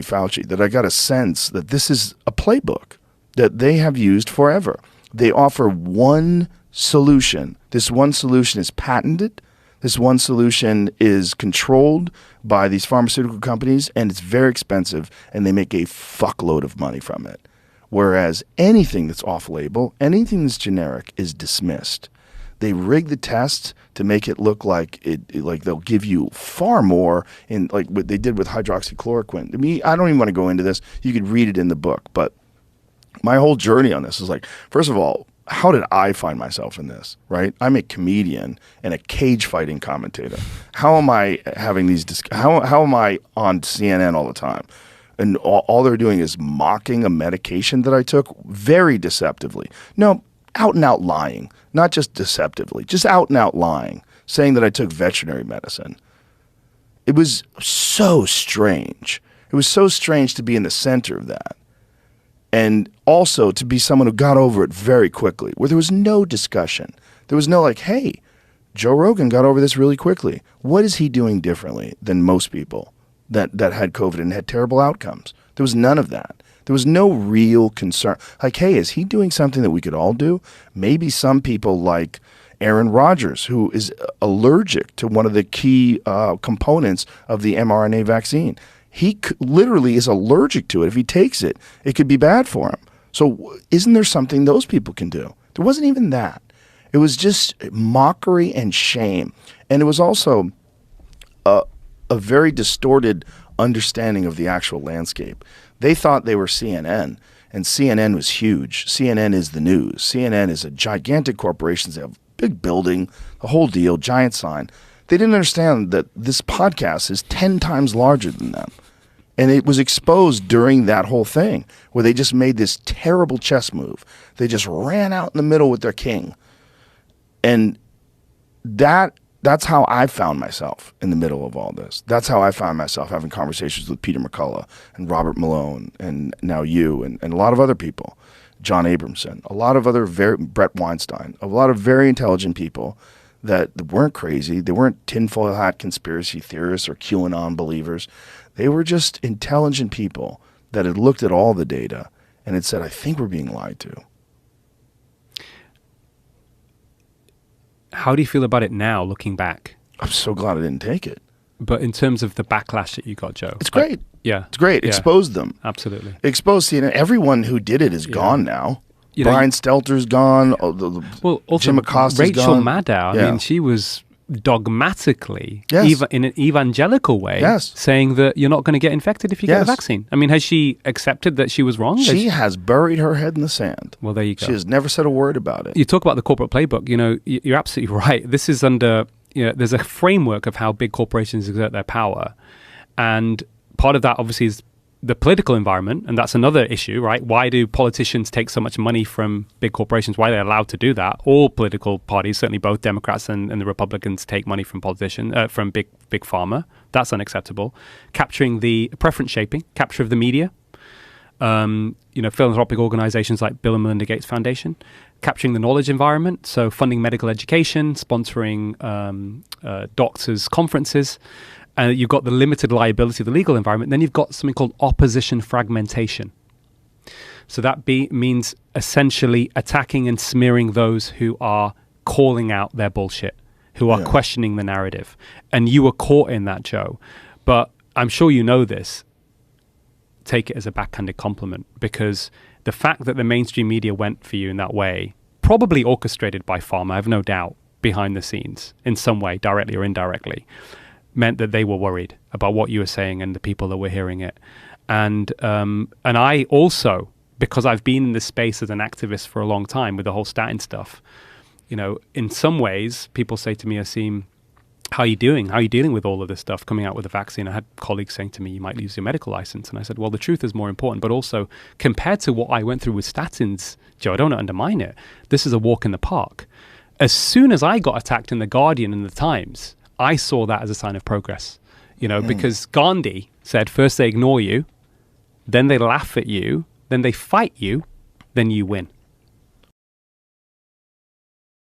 Fauci that I got a sense that this is a playbook that they have used forever. They offer one solution. This one solution is patented. This one solution is controlled by these pharmaceutical companies, and it's very expensive, and they make a fuckload of money from it. Whereas anything that's off-label, anything that's generic is dismissed. They rig the test to make it look like like they'll give you far more in like what they did with hydroxychloroquine. I don't even want to go into this. You could read it in the book, but my whole journey on this is like, first of all, how did I find myself in this, right? I'm a comedian and a cage fighting commentator. How am I having these, how am I on CNN all the time? And all they're doing is mocking a medication that I took very deceptively. No, out and out lying, not just deceptively, just out and out lying, saying that I took veterinary medicine. It was so strange. It was so strange to be in the center of that. And also to be someone who got over it very quickly, where there was no discussion. There was no like, hey, Joe Rogan got over this really quickly. What is he doing differently than most people that had COVID and had terrible outcomes? There was none of that. There was no real concern. Like, hey, is he doing something that we could all do? Maybe some people like Aaron Rodgers, who is allergic to one of the key components of the mRNA vaccine. He literally is allergic to it. If he takes it, it could be bad for him. So isn't there something those people can do? There wasn't even that. It was just mockery and shame. And it was also a very distorted understanding of the actual landscape. They thought they were CNN, and CNN was huge. CNN is the news. CNN is a gigantic corporation. They have a big building, the whole deal, giant sign. They didn't understand that this podcast is 10 times larger than them. And it was exposed during that whole thing where they just made this terrible chess move. They just ran out in the middle with their king. And that's how I found myself in the middle of all this. That's how I found myself having conversations with Peter McCullough and Robert Malone and now you and a lot of other people, John Abramson, a lot of other Brett Weinstein, a lot of very intelligent people that weren't crazy. They weren't tinfoil hat conspiracy theorists or QAnon believers. They were just intelligent people that had looked at all the data and had said, I think we're being lied to. How do you feel about it now, looking back? I'm so glad I didn't take it. But in terms of the backlash that you got, Joe? It's great. Yeah. It's great. Yeah. Exposed them. Absolutely. Exposed CNN. Everyone who did it is gone now. You know, Brian Stelter's gone. Well, also Jim Acosta's Rachel gone. Maddow, I mean, she was dogmatically, Yes. in an evangelical way, Yes. saying that you're not going to get infected if you get Yes. the vaccine. I mean, has she accepted that she was wrong? She has buried her head in the sand. Well, there you go. She has never said a word about it. You talk about the corporate playbook. You know, you're absolutely right. This is under, you know, there's a framework of how big corporations exert their power. And part of that, obviously, is the political environment, and that's another issue, right? Why do politicians take so much money from big corporations? Why are they allowed to do that? All political parties, certainly both Democrats and the Republicans, take money from from big pharma. That's unacceptable. Capturing the preference shaping, capture of the media. You know, philanthropic organizations like Bill and Melinda Gates Foundation, capturing the knowledge environment, so funding medical education, sponsoring doctors' conferences. You've got the limited liability of the legal environment. Then you've got something called opposition fragmentation. So that means essentially attacking and smearing those who are calling out their bullshit, who are questioning the narrative. And you were caught in that, Joe. But I'm sure you know this. Take it as a backhanded compliment, because the fact that the mainstream media went for you in that way, probably orchestrated by pharma, I have no doubt, behind the scenes in some way, directly or indirectly, meant that they were worried about what you were saying and the people that were hearing it. And I also, because I've been in this space as an activist for a long time with the whole statin stuff, you know, in some ways, people say to me, Asim, how are you doing? How are you dealing with all of this stuff coming out with the vaccine? I had colleagues saying to me, you might lose your medical license. And I said, well, the truth is more important. But also, compared to what I went through with statins, Joe, I don't undermine it. This is a walk in the park. As soon as I got attacked in The Guardian and The Times, I saw that as a sign of progress, you know, because Gandhi said, first they ignore you, then they laugh at you, then they fight you, then you win.